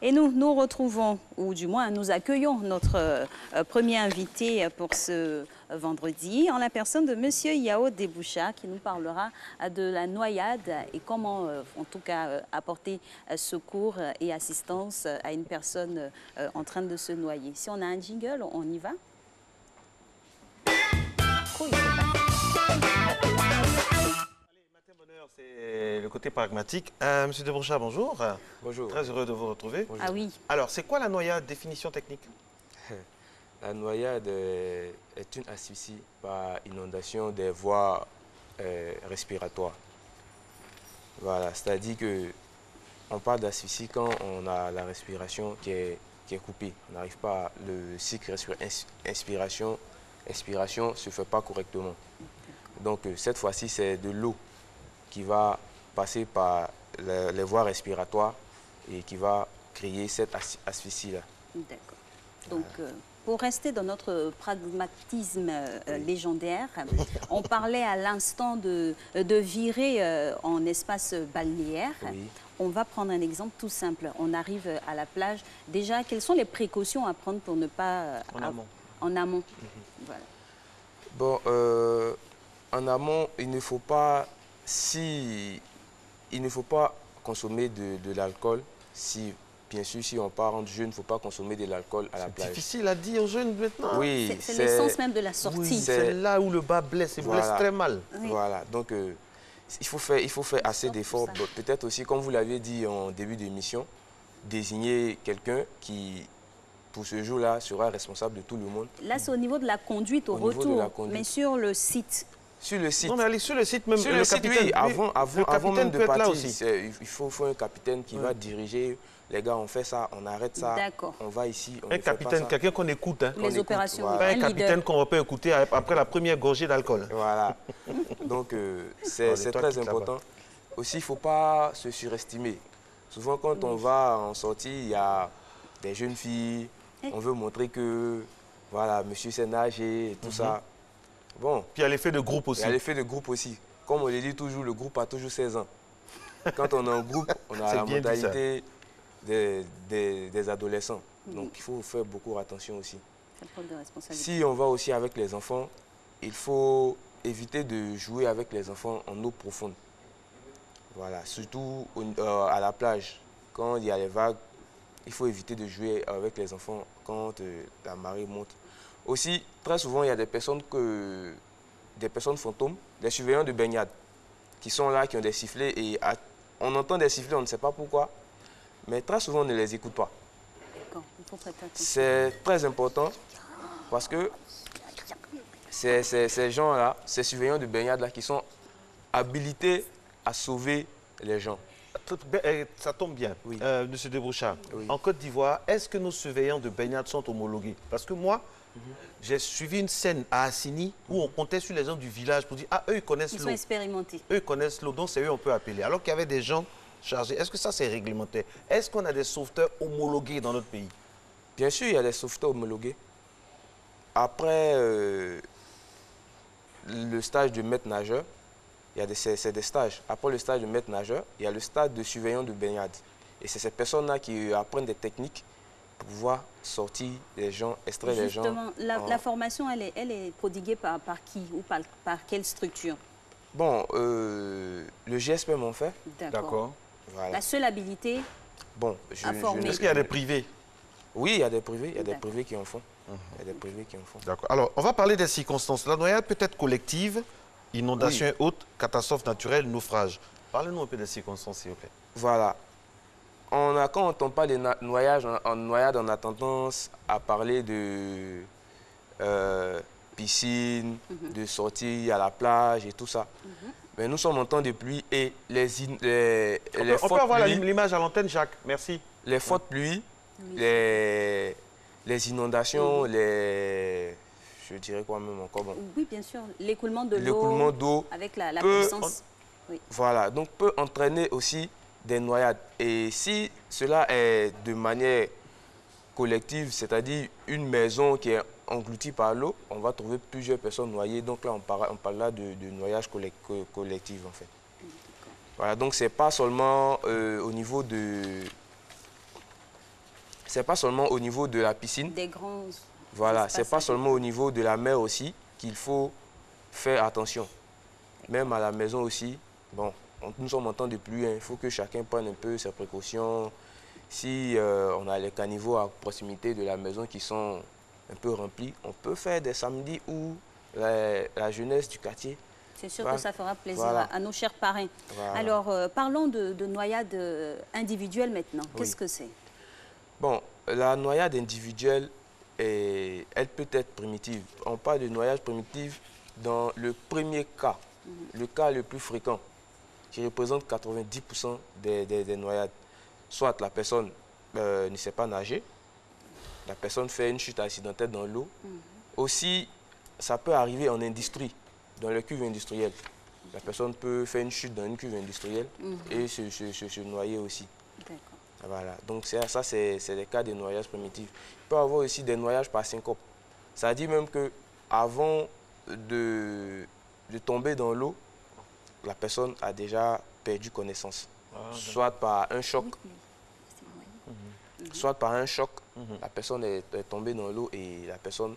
Et nous retrouvons, ou du moins nous accueillons notre premier invité pour ce vendredi, en la personne de Monsieur Yao Deboucha, qui nous parlera de la noyade et comment, en tout cas, apporter secours et assistance à une personne en train de se noyer. Si on a un jingle, on y va. Cool, c'est le côté pragmatique. Monsieur Deboucha, bonjour. Bonjour. Très heureux de vous retrouver. Bonjour. Ah oui. Alors, c'est quoi la noyade, définition technique? La noyade est une asphyxie par inondation des voies respiratoires. Voilà, c'est-à-dire que on parle d'asphyxie quand on a la respiration qui est coupée. On n'arrive pas, le cycle inspiration, expiration ne se fait pas correctement. Donc cette fois-ci, c'est de l'eau qui va passer par les voies respiratoires et qui va créer cette asphyxie-là. D'accord. Donc, pour rester dans notre pragmatisme légendaire, on parlait à l'instant de virer en espace balnéaire. Oui. On va prendre un exemple tout simple. On arrive à la plage. Déjà, quelles sont les précautions à prendre pour ne pas... En amont. En amont. Voilà. Bon, en amont, il ne faut pas consommer de l'alcool. Bien sûr, si on part en jeûne, il ne faut pas consommer de l'alcool à la plage. C'est difficile à dire aux jeunes maintenant. Oui, c'est l'essence même de la sortie. Oui, c'est là où le bas blesse, il blesse très mal. Oui. Voilà, donc il faut faire assez d'efforts. Peut-être aussi, comme vous l'aviez dit en début d'émission, désigner quelqu'un qui, pour ce jour-là, sera responsable de tout le monde. Là, c'est au niveau de la conduite au Au niveau de retour, la conduite. mais sur le site. Sur le site. Non, mais allez sur le site même. Sur le site, oui, avant même de peut être là partir, aussi. il faut un capitaine qui va diriger. Les gars, on fait ça, on arrête ça, D'accord. on va ici, on Un ne fait pas capitaine, ça. quelqu'un qu'on écoute. Hein. Les opérations. voilà. Pas un leader. capitaine qu'on peut écouter après la première gorgée d'alcool. Voilà. Donc, c'est toi très qui te important. Aussi, il ne faut pas se surestimer. Souvent, quand on va en sortie, il y a des jeunes filles, on veut montrer que, voilà, monsieur sait nager et tout ça. Bon. Puis il y a l'effet de groupe aussi. Il y a l'effet de groupe aussi. Comme on le dit toujours, le groupe a toujours 16 ans. Quand on est en groupe, on a la mentalité des adolescents. Donc, il faut faire beaucoup attention aussi. De responsabilité. Si on va aussi avec les enfants, il faut éviter de jouer avec les enfants en eau profonde. Voilà, surtout à la plage. Quand il y a les vagues, il faut éviter de jouer avec les enfants quand la marée monte. Aussi, très souvent, il y a des personnes fantômes, des surveillants de baignade, qui sont là, qui ont des sifflets. Et on entend des sifflets, on ne sait pas pourquoi. Mais très souvent, on ne les écoute pas. C'est très important parce que ces gens-là, ces surveillants de baignade-là, qui sont habilités à sauver les gens. Ça tombe bien. Oui. Monsieur Deboucha, Oui. en Côte d'Ivoire, est-ce que nos surveillants de baignade sont homologués? Parce que moi, j'ai suivi une scène à Assini où on comptait sur les gens du village pour dire « Ah, eux, ils connaissent l'eau. » Ils sont expérimentés. Eux, ils connaissent l'eau, donc c'est eux on peut appeler. Alors qu'il y avait des gens chargés. Est-ce que ça, c'est réglementé? Est-ce qu'on a des sauveteurs homologués dans notre pays? Bien sûr, il y a des sauveteurs homologués. Après le stage de maître nageur, c'est des stages. Après le stage de maître nageur, il y a le stage de surveillant de baignade. Et c'est ces personnes-là qui apprennent des techniques pour pouvoir sortir les gens, extraire les gens. Justement, la formation, elle est prodiguée par qui ou par quelle structure? Bon, le GSP m'en fait. D'accord. Voilà. La seule habilité bon, à former. Est-ce qu'il y a des privés? Oui, il y a des privés, il y a des privés qui en font. Il y a des privés qui en font. D'accord. Alors, on va parler des circonstances. La noyade peut être collective, inondation et autres, catastrophe naturelle, naufrage. Parlez-nous un peu des circonstances, s'il vous plaît. Voilà. Quand on parle de noyade, on a tendance à parler de piscine, de sortie à la plage et tout ça. Mais nous sommes en temps de pluie et On peut avoir l'image à l'antenne, Jacques. Merci. Les fortes pluies, les inondations, je dirais quoi même encore. Bon. Oui, bien sûr. L'écoulement de l'eau. L'écoulement d'eau. Avec la puissance. Oui. Voilà. Donc, peut entraîner aussi des noyades. Et si cela est de manière collective, c'est-à-dire une maison qui est engloutie par l'eau, on va trouver plusieurs personnes noyées. Donc là, on parle là de noyage collectif, en fait. Voilà, donc ce n'est pas seulement au niveau c'est pas seulement au niveau de la piscine. Des grands... Voilà, espaces c'est pas seulement au niveau de la mer aussi qu'il faut faire attention. Même à la maison aussi, bon, nous sommes en temps de pluie, hein, il faut que chacun prenne un peu ses précautions. Si on a les caniveaux à proximité de la maison qui sont un peu remplis, on peut faire des samedis où la jeunesse du quartier... C'est sûr que ça fera plaisir voilà. à nos chers parrains. Voilà. Alors, parlons de noyade individuelle maintenant. Oui. Qu'est-ce que c'est? Bon, la noyade individuelle, elle peut être primitive. On parle de noyade primitive dans le premier cas, le cas le plus fréquent, qui représente 90% des noyades. Soit la personne ne sait pas nager, la personne fait une chute accidentelle dans l'eau. Aussi, ça peut arriver en industrie, dans les cuves industrielles. La personne peut faire une chute dans une cuve industrielle et se noyer aussi. D'accord. Voilà, donc ça c'est les cas de noyage primitif. Il peut y avoir aussi des noyages par syncope. Ça dit même que avant de tomber dans l'eau, la personne a déjà perdu connaissance. Soit par un choc, soit par un choc, la personne est tombée dans l'eau et la personne...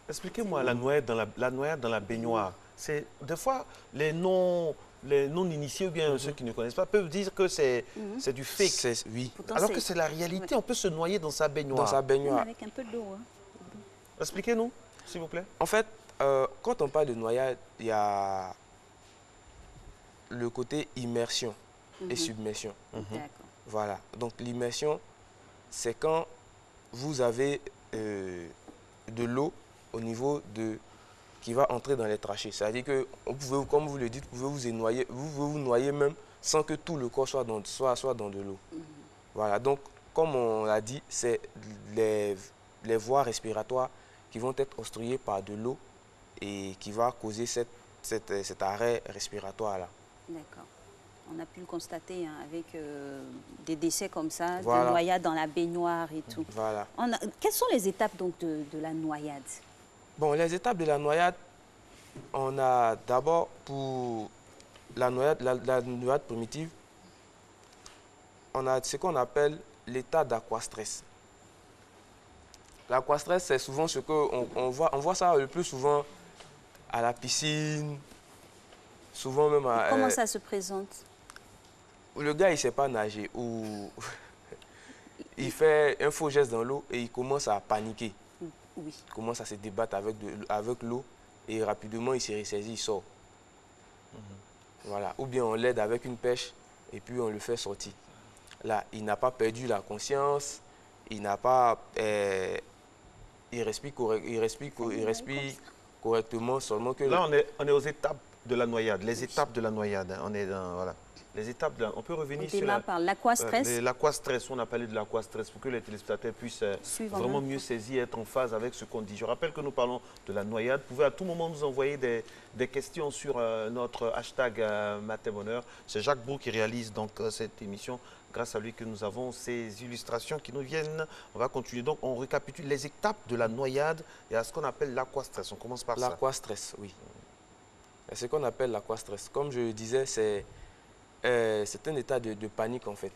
Expliquez-moi la noyade dans la baignoire. C'est des fois les non-initiés ou bien ceux qui ne connaissent pas peuvent dire que c'est du fake. Oui. Pourtant, Alors que c'est la réalité, on peut se noyer dans sa baignoire. Dans sa baignoire. Avec un peu d'eau. Hein. Expliquez-nous, s'il vous plaît. En fait, quand on parle de noyade, il y a le côté immersion et submersion. D'accord. Voilà. Donc l'immersion, c'est quand vous avez de l'eau au niveau qui va entrer dans les trachées. C'est-à-dire que, comme vous le dites, vous pouvez vous noyer même sans que tout le corps soit dans de l'eau. Voilà. Donc, comme on l'a dit, c'est les voies respiratoires qui vont être obstruées par de l'eau et qui va causer cet arrêt respiratoire-là. D'accord. On a pu le constater hein, avec des décès comme ça, Voilà. de noyades dans la baignoire et tout. Voilà. Quelles sont les étapes donc de la noyade? Bon, les étapes de la noyade, on a d'abord pour la noyade primitive, on a ce qu'on appelle l'état d'aquastress. L'aquastress, c'est souvent ce qu'on on voit ça le plus souvent à la piscine, souvent même à... Comment ça se présente? Le gars, il ne sait pas nager ou il fait un faux geste dans l'eau et il commence à paniquer. Oui. Il commence à se débattre avec l'eau et rapidement il se ressaisit, il sort. Voilà. Ou bien on l'aide avec une pêche et puis on le fait sortir. Là, il n'a pas perdu la conscience, il n'a pas... il respire correctement, seulement que... Là, on est aux étapes de la noyade, les étapes de la noyade. Hein. On est dans... Voilà. Les étapes, on peut revenir sur par l'aquastress. L'aquastress, on a parlé de l'aquastress pour que les téléspectateurs puissent vraiment mieux saisir, être en phase avec ce qu'on dit. Je rappelle que nous parlons de la noyade. Vous pouvez à tout moment nous envoyer des questions sur notre hashtag Matin-Bonheur. C'est Jacques Brou qui réalise donc cette émission. Grâce à lui que nous avons ces illustrations qui nous viennent. On va continuer. Donc, on récapitule les étapes de la noyade et à ce qu'on appelle l'aquastress. On commence par ça. L'aquastress, oui. C'est ce qu'on appelle l'aquastress. Comme je le disais, c'est un état de panique en fait.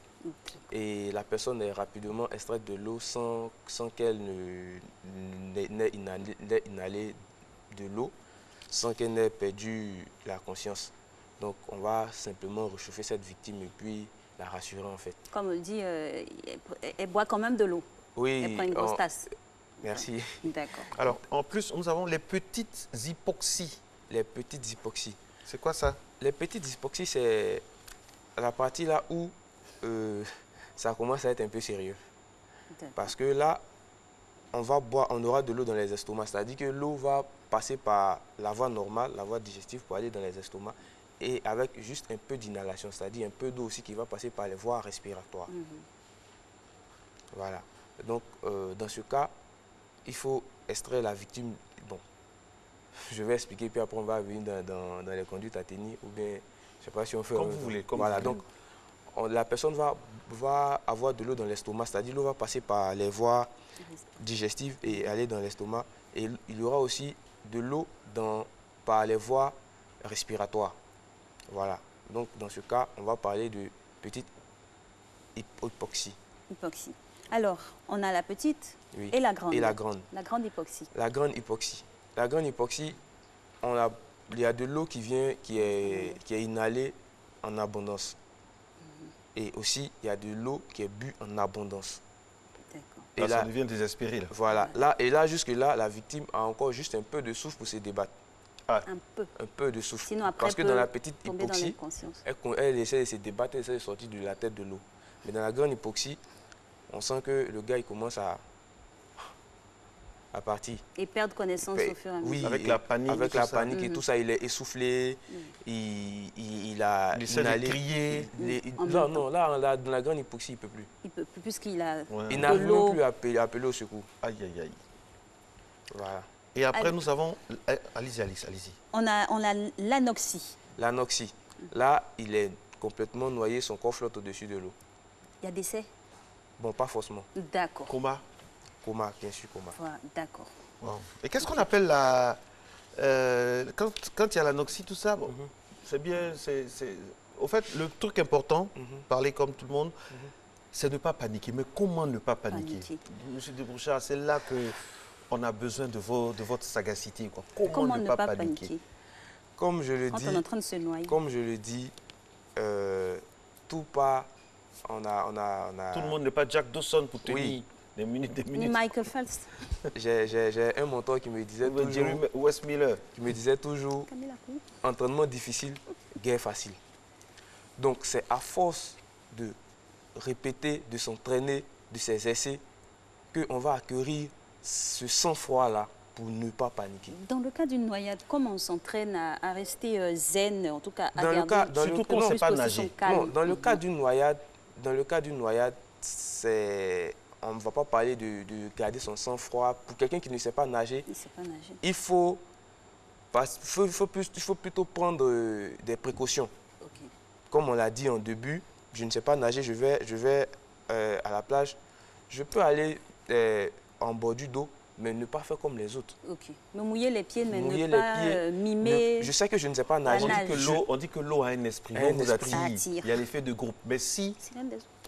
Et la personne est rapidement extraite de l'eau sans qu'elle n'ait inhalé de l'eau, sans qu'elle n'ait perdu la conscience. Donc on va simplement réchauffer cette victime et puis la rassurer en fait. Comme on dit, elle boit quand même de l'eau. Oui. Elle prend une grosse tasse. Merci. D'accord. Alors, en plus, nous avons les petites hypoxies. Les petites hypoxies. C'est quoi ça? Les petites hypoxies, c'est la partie là où ça commence à être un peu sérieux. Parce que là, on aura de l'eau dans les estomacs. C'est-à-dire que l'eau va passer par la voie normale, la voie digestive pour aller dans les estomacs. Et avec juste un peu d'inhalation, c'est-à-dire un peu d'eau aussi qui va passer par les voies respiratoires. Voilà. Donc, dans ce cas, il faut extraire la victime. Bon, je vais expliquer, puis après on va venir dans les conduites à tenir, ou bien, je ne sais pas si on fait... Comme vous voulez. Voilà, donc la personne va avoir de l'eau dans l'estomac, c'est-à-dire l'eau va passer par les voies digestives et aller dans l'estomac. Et il y aura aussi de l'eau par les voies respiratoires. Voilà. Donc, dans ce cas, on va parler de petite hypoxie. Hypoxie. Alors, on a la petite Oui. et la grande. Et la grande. La grande hypoxie. La grande hypoxie. La grande hypoxie, il y a de l'eau qui est inhalée en abondance. Et aussi, il y a de l'eau qui est bue en abondance. D'accord. Et là, ça devient désespéré. Là. Voilà. Jusque-là, la victime a encore juste un peu de souffle pour se débattre. Un peu. Un peu de souffle. Sinon, après, parce que dans la petite hypoxie, elle essaie de se débattre, elle essaie de sortir de la tête de l'eau. Mais dans la grande hypoxie, on sent que le gars, il commence à partir. Et perdre connaissance au fur et à mesure. Oui, avec la panique. Avec la panique et tout ça, il est essoufflé, il a essaie de crier. Non, là, dans la grande hypoxie, il ne peut plus. Il peut plus puisqu'il a Il n'arrive même plus à appeler au secours. Aïe, aïe, aïe. Voilà. Et après, nous avons... Allez-y. On a l'anoxie. L'anoxie. Là, il est complètement noyé, son corps flotte au-dessus de l'eau. Il y a décès? Bon, pas forcément. D'accord. Coma? Coma, bien sûr, coma. Voilà, d'accord. Wow. Et qu'est-ce qu'on appelle la... quand il y a l'anoxie, tout ça, bon, c'est bien... Au fait, le truc important, parler comme tout le monde, c'est de ne pas paniquer. Mais comment ne pas paniquer? Monsieur Debouchard, c'est là qu'on a besoin de votre sagacité. Quoi. Comment ne pas paniquer? Comme je le Quand dis, on est en train de se noyer. Comme je le dis, tout part, Tout le monde n'est pas Jack Dawson pour tenir des minutes. Ni Michael Phelps. J'ai un mentor qui me disait toujours... Wes Miller. Qui me disait toujours, entraînement difficile, guerre facile. Donc c'est à force de répéter, de s'entraîner, de ses essais, qu'on va acquérir ce sang-froid-là pour ne pas paniquer. Dans le cas d'une noyade, comment on s'entraîne à rester zen, en tout cas à garder... Surtout qu'on ne sait pas nager. Non, dans le cas d'une noyade, on ne va pas parler de garder son sang-froid. Pour quelqu'un qui ne sait pas nager, il faut plutôt prendre des précautions. Okay. Comme on l'a dit en début, je ne sais pas nager, je vais à la plage. Je peux aller en bordure d'eau, mais ne pas faire comme les autres. Ok. Me mouiller les pieds, mais ne pas mimer... Je sais que je ne sais pas nager. On dit que l'eau a un esprit. L'eau vous attire. Il y a l'effet de groupe. Mais si...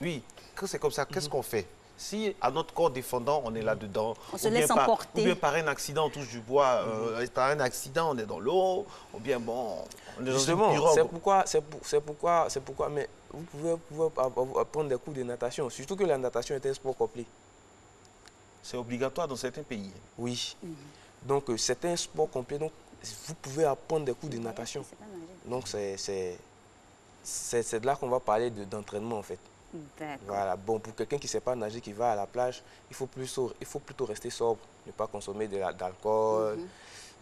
Oui, quand c'est comme ça, qu'est-ce qu'on fait? Si à notre corps défendant, on est là-dedans, on se laisse emporter. Ou bien par un accident, on touche du bois, par un accident, on est dans l'eau, ou bien bon, on est justement, dans une pirogue. C'est pourquoi, mais vous pouvez prendre des cours de natation, surtout que la natation est un sport complet. C'est obligatoire dans certains pays. Oui. Donc c'est un sport complet, donc vous pouvez apprendre des cours de natation. Donc c'est de là qu'on va parler d'entraînement en fait. Voilà. Bon, pour quelqu'un qui ne sait pas nager, qui va à la plage, il faut plutôt rester sobre, ne pas consommer d'alcool,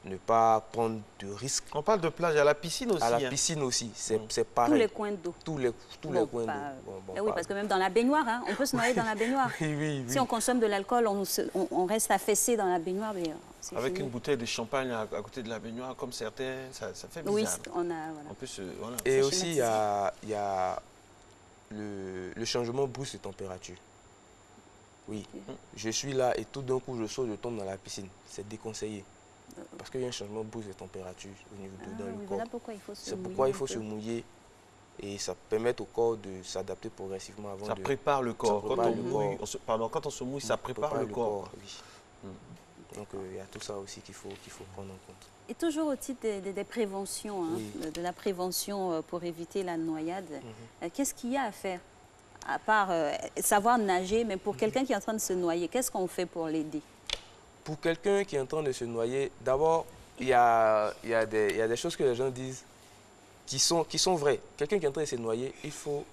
ne pas prendre de risques. On parle de plage, à la piscine aussi. À la piscine aussi, c'est pareil. Tous les coins d'eau. Tous les coins d'eau. Oui, parce que même dans la baignoire, on peut se noyer dans la baignoire. Oui. Si on consomme de l'alcool, on reste affaissé dans la baignoire. Mais avec une bouteille de champagne à côté de la baignoire, comme certains, ça fait bizarre. Oui, on peut voilà. Et aussi, il y a le changement brusque de température. Oui, je suis là et tout d'un coup je saute, je tombe dans la piscine. C'est déconseillé. Parce qu'il y a un changement brusque de température au niveau dans le corps. C'est pourquoi il faut se mouiller. Et ça permet au corps de s'adapter progressivement avant. Ça prépare le corps. Quand on se mouille, ça prépare le corps. Oui. Donc il y a tout ça aussi qu'il faut prendre en compte. Et toujours au titre des préventions, de la prévention pour éviter la noyade, qu'est-ce qu'il y a à faire? À part savoir nager, mais pour quelqu'un qui est en train de se noyer, qu'est-ce qu'on fait pour l'aider? Pour quelqu'un qui est en train de se noyer, d'abord, il y a des choses que les gens disent qui sont vraies. Quelqu'un qui est en train de se noyer, il faut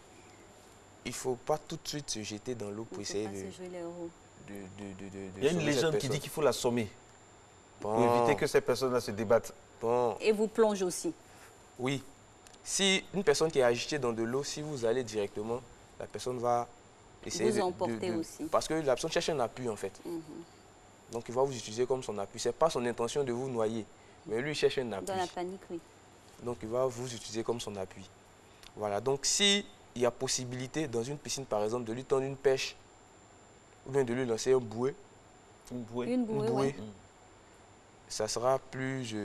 pas tout de suite se jeter dans l'eau pour essayer de jouer les héros. Il y a une légende qui dit qu'il faut l'assommer. Pour éviter que ces personnes-là se débattent. Et vous plongez aussi? Oui. Si une personne qui est agitée dans de l'eau, si vous allez directement, la personne va essayer vous emporter aussi. Parce que la personne cherche un appui en fait. Donc il va vous utiliser comme son appui. Ce n'est pas son intention de vous noyer, mais lui il cherche un appui. Dans la panique, oui. Donc il va vous utiliser comme son appui. Voilà, donc s'il y a possibilité dans une piscine par exemple de lui tendre une pêche, ou bien de lui lancer un bouet, une bouée. Ça sera plus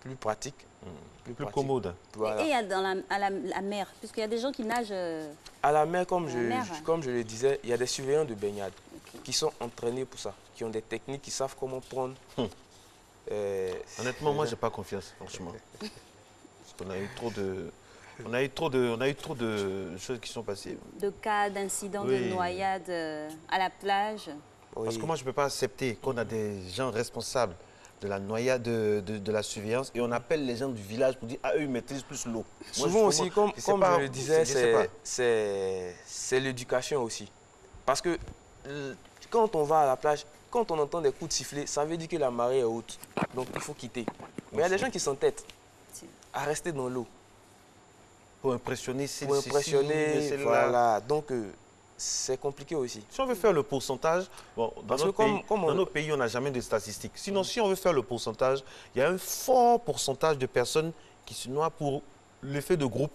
plus pratique. Plus commode. Voilà. Et à la mer, puisqu'il y a des gens qui nagent... À la mer, comme je le disais, il y a des surveillants de baignade qui sont entraînés pour ça, qui ont des techniques, qui savent comment prendre. Honnêtement, moi, je n'ai pas confiance, franchement. Parce qu'on a eu trop de... On a eu trop de choses qui sont passées. De cas d'incidents de noyade à la plage. Parce que moi, je ne peux pas accepter qu'on a des gens responsables de la noyade, de la surveillance, et on appelle les gens du village pour dire « Ah, eux, ils maîtrisent plus l'eau ». Souvent aussi, comme je le disais, c'est l'éducation aussi. Parce que quand on va à la plage, quand on entend des coups de sifflet, ça veut dire que la marée est haute. Donc, il faut quitter. Mais il y a des gens qui s'entêtent à rester dans l'eau. Pour impressionner, voilà. Donc, c'est compliqué aussi. Si on veut faire le pourcentage, bon, dans nos pays, on n'a jamais de statistiques. Sinon, si on veut faire le pourcentage, il y a un fort pourcentage de personnes qui se noient pour l'effet de groupe,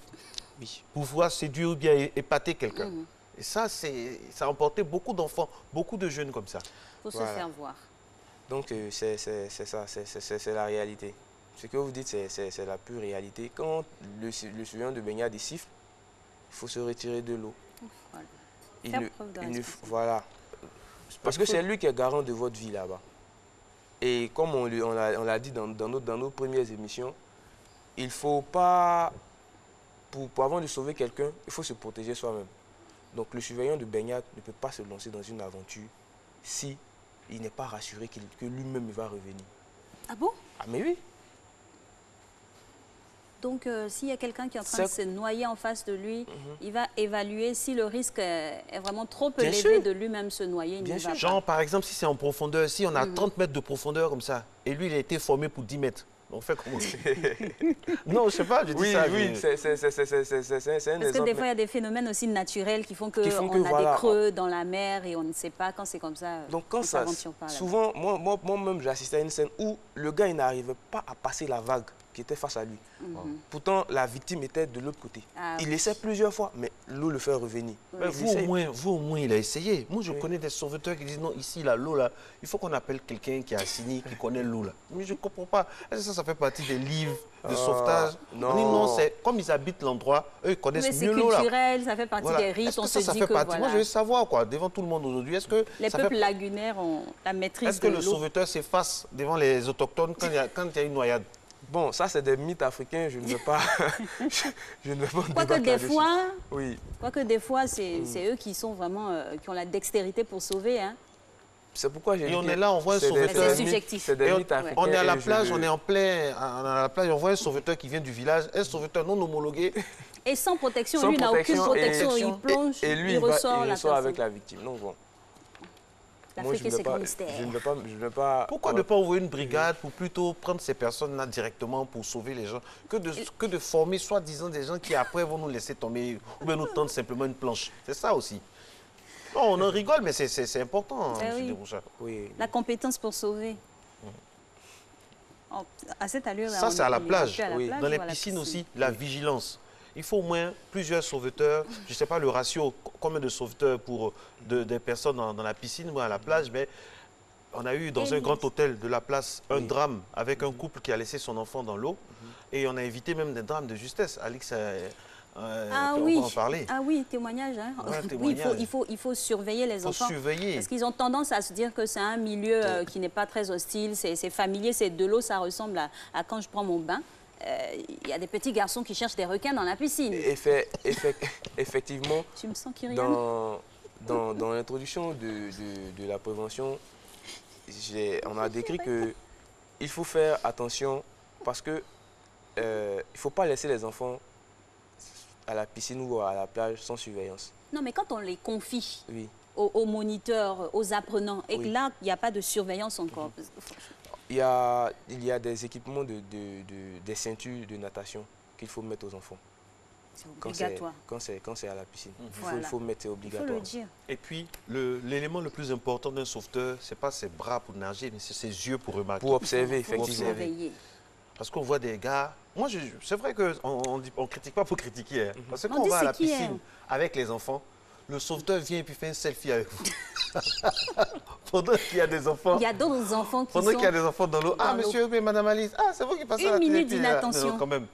pour pouvoir séduire ou bien épater quelqu'un. Et ça a emporté beaucoup d'enfants, beaucoup de jeunes comme ça. Il faut se faire voir. Donc, c'est ça, c'est la réalité. Ce que vous dites, c'est la pure réalité. Quand le surveillant de baignade siffle, il faut se retirer de l'eau. Voilà. Parce que c'est lui qui est garant de votre vie là-bas. Et comme on l'a dit dans nos premières émissions, il ne faut pas, pour avant de sauver quelqu'un, il faut se protéger soi-même. Donc le surveillant de baignade ne peut pas se lancer dans une aventure si il n'est pas rassuré que lui-même va revenir. Ah bon? Ah mais oui. Donc, s'il y a quelqu'un qui est en train de se noyer en face de lui, il va évaluer si le risque est vraiment trop élevé de lui-même se noyer. Bien sûr. Genre, par exemple, si c'est en profondeur, si on a 30 mètres de profondeur comme ça, et lui, il a été formé pour 10 mètres, on fait comment? Non, je ne sais pas, je dis ça. Oui, c'est un exemple. Parce que des fois, il y a des phénomènes aussi naturels qui font qu'on a des creux dans la mer et on ne sait pas quand c'est comme ça. Donc, quand ça, souvent, moi-même, j'ai assisté à une scène où le gars, il n'arrivait pas à passer la vague qui était face à lui. Pourtant, la victime était de l'autre côté. Il essaie plusieurs fois, mais l'eau le fait revenir. Mais vous, au moins, il a essayé. Moi, je connais des sauveteurs qui disent, non, ici, l'eau, là, il faut qu'on appelle quelqu'un qui a assigné, qui connaît l'eau, là. Mais je ne comprends pas. Est-ce que ça fait partie des livres de sauvetage? Non. Non, c'est comme ils habitent l'endroit, eux, ils connaissent mieux l'eau, là. C'est culturel, ça fait partie des rites, on se dit que voilà. Moi, je veux savoir, quoi, devant tout le monde aujourd'hui, est-ce que... Les peuples lagunaires ont la maîtrise de l'eau. Est-ce que le sauveteur s'efface devant les autochtones quand il y a une noyade? Bon, ça, c'est des mythes africains, je ne veux pas... Quoique des fois, c'est eux qui sont vraiment... qui ont la dextérité pour sauver, hein. C'est pourquoi j'ai dit... Et on est là, on voit un sauveteur... C'est subjectif. C'est des mythes africains. On est à la plage, on est en plein... À la plage, on voit un sauveteur qui vient du village, un sauveteur non homologué. Et sans protection, lui n'a aucune protection, il plonge, il ressort avec la victime. Donc bon... L'Afrique et ses grands mystères. Je ne veux pas... Pourquoi ne pas envoyer une brigade pour plutôt prendre ces personnes-là directement pour sauver les gens que de former soi-disant des gens qui après vont nous laisser tomber ou bien nous tendre simplement une planche. C'est ça aussi. Non, on en rigole, mais c'est important, M. Desbouchard. Oui. La compétence pour sauver. À cette allure, ça, c'est à la plage. Dans les piscines aussi, la vigilance. Il faut au moins plusieurs sauveteurs. Je ne sais pas le ratio, combien de sauveteurs pour des personnes dans la piscine ou à la plage, mais on a eu dans un grand hôtel de la place un drame avec un couple qui a laissé son enfant dans l'eau. Et on a évité même des drames de justesse. Alix, on va en parler. Ah oui, témoignage. Hein. Oui, il faut surveiller les enfants. Parce qu'ils ont tendance à se dire que c'est un milieu qui n'est pas très hostile, c'est familier, c'est de l'eau, ça ressemble à quand je prends mon bain. Il y a des petits garçons qui cherchent des requins dans la piscine. Effectivement, tu me sens dans l'introduction de la prévention, on a décrit qu'il faut faire attention parce que il ne faut pas laisser les enfants à la piscine ou à la plage sans surveillance. Non, mais quand on les confie aux moniteurs, aux apprenants, et que là, il n'y a pas de surveillance encore. Il y a des équipements, des ceintures de natation qu'il faut mettre aux enfants. C'est obligatoire. Quand c'est à la piscine. Il faut mettre, c'est obligatoire. Il faut le dire. Et puis, l'élément le plus important d'un sauveteur, ce n'est pas ses bras pour nager, mais c'est ses yeux pour remarquer. Pour observer, effectivement. Parce qu'on voit des gars... Moi, c'est vrai qu'on ne critique pas pour critiquer. Hein. Parce que quand on va à la piscine avec les enfants, le sauveteur vient et puis fait un selfie avec vous. Pendant qu'il y a des enfants. Il y a d'autres enfants qui Pendant qu'il y a des enfants dans l'eau. Ah, monsieur, mais madame Alice, ah, c'est vous qui passez à la Une télé. minute d'inattention. Non, quand même.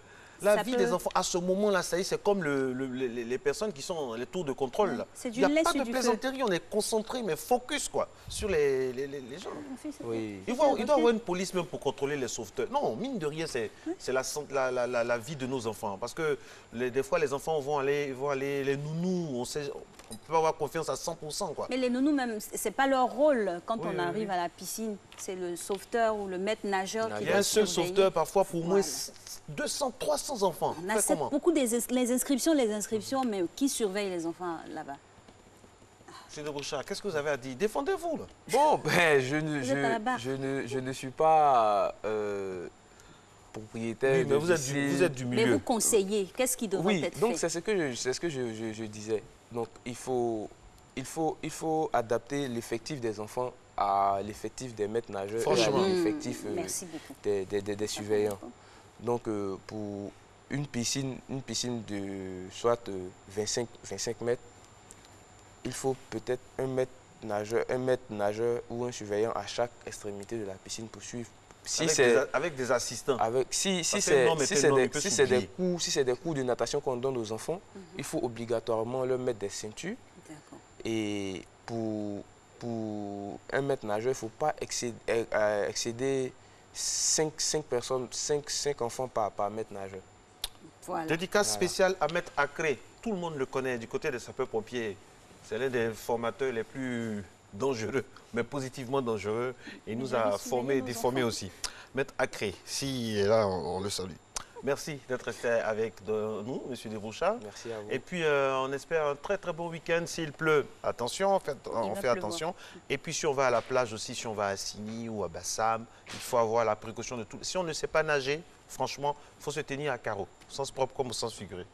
La Ça vie peut- des enfants, à ce moment-là, ça y est, c'est comme les personnes qui sont les tours de contrôle. Là. C'est du Il n'y a lait pas sur de du feu. plaisanterie, on est concentré, mais focus, quoi, sur les gens. Oui. Il doit y avoir une police même pour contrôler les sauveteurs. Non, mine de rien, c'est la vie de nos enfants. Parce que des fois, les enfants vont aller les nounous, on peut avoir confiance à 100%. Quoi. Mais les nounous, même, ce n'est pas leur rôle quand Oui, on oui, arrive oui. à la piscine. C'est le sauveteur ou le maître nageur qui Il y a doit un seul surveiller. sauveteur, parfois, pour moins Voilà. 200, 300 enfants. On Fait accepte comment? beaucoup les inscriptions, mais qui surveille les enfants là-bas? Monsieur de Bouchard, qu'est-ce que vous avez à dire? Défendez-vous, là. Bon, ben, Vous êtes à la barre. je ne suis pas propriétaire Oui, mais de vous piscine. êtes du Mais milieu. vous conseillez, qu'est-ce qui devrait Oui, être donc fait? c'est ce que je disais. Donc il faut adapter l'effectif des enfants à l'effectif des maîtres nageurs et à Franchement. l'effectif Merci beaucoup. des surveillants. Donc pour une piscine de soit 25 mètres, il faut peut-être un maître nageur ou un surveillant à chaque extrémité de la piscine pour suivre. Si Avec des assistants. si Parce que c'est l'homme est un homme, il peut des cours de natation qu'on donne aux enfants, il faut obligatoirement leur mettre des ceintures. D'accord. Et pour un maître nageur, il ne faut pas excéder 5 personnes, 5 enfants par maître nageur. Voilà. Dédicace spéciale à Maître Acré. Tout le monde le connaît du côté des sapeurs-pompiers. C'est l'un des formateurs les plus dangereux, mais positivement dangereux. Il nous a formés et déformés aussi. Maître Acré, si là, on le salue. Merci d'être resté avec nous, Monsieur Desbouchards. Merci à vous. Et puis, on espère un très très bon week-end. S'il pleut, attention, on fait attention. Et puis, si on va à la plage aussi, si on va à Sini ou à Bassam, il faut avoir la précaution de tout. Si on ne sait pas nager, franchement, il faut se tenir à carreau, au sens propre comme au sens figuré.